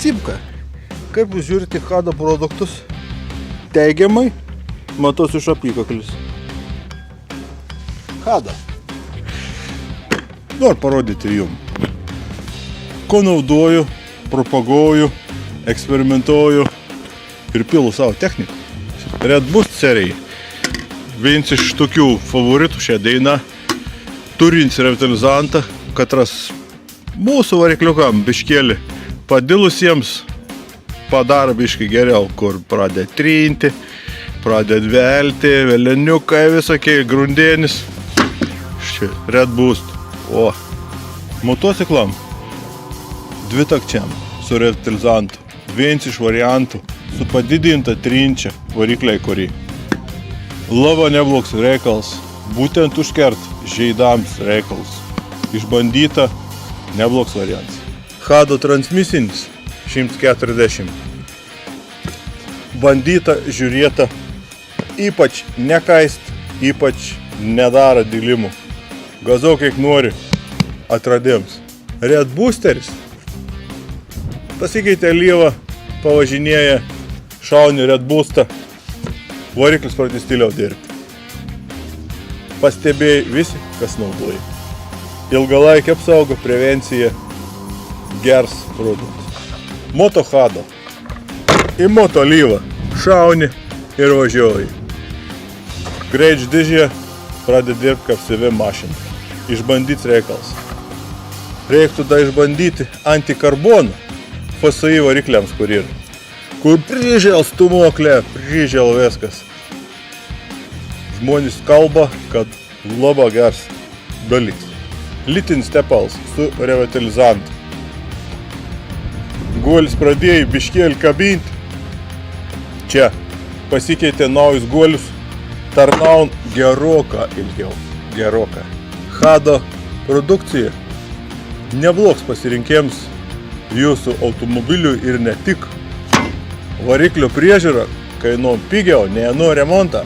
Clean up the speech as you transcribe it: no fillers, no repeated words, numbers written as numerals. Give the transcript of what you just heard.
Cipka. Kaip jūs žiūrite Hado produktus? Teigiamai, matosi iš apykaklis. Hada. Noriu parodyti jums. Ko naudoju, propaguoju, eksperimentuoju ir pilu savo techniką. Red Boost serijai. Vienas iš tokių favoritų šią dainą. Turintis revitalizantą, katras mūsų varikliukam biškėlį padilusiems padaro biškį geriau, kur pradeda trinti, pradeda velti, veleniukai visokie, grundienis. Štai, Red Boost. O, motociklam dvitakčiam su revitalizantu. Vienas iš variantų su padidinta trinčia varikliai, kurį. Labai neblogs reikalas, būtent užkert žeidams reikalas. Išbandyta, neblogs variantas. Hado transmisinis 140. Bandyta, žiūrėta, ypač nekaist, ypač nedaro dilimų. Gazau kiek nori atradėms. Red Boosteris. Pasikeitė lyva, pavažinėja, šauni Red Boostą. Variklis pradės tyliau dirbti. Pastebėjai visi, kas naudoja. Ilgalaikė apsauga, prevencija, gers produktas. Moto Hado. Į moto lyvą šauni ir važiuoji. Greič dėžė pradeda dirbti kaip savi mašina. Išbandyts reikalas. Reiktų da išbandyti antikarboną FSI varikliams, kur yra. Kur prižėl stūmoklė, prižėl viskas. Žmonės kalba, kad labai geras dalykas. Litinis tepalas su revitalizantu. Guolis pradėjo biškėlį kabinti. Čia pasikeitė naujus guolius. Tarnaun geroką ilgiau. Geroką. Hado produkcija neblogs pasirinkėms jūsų automobilių ir ne tik. Variklio priežiūra kainuoja pigiau, nei nuo remontą.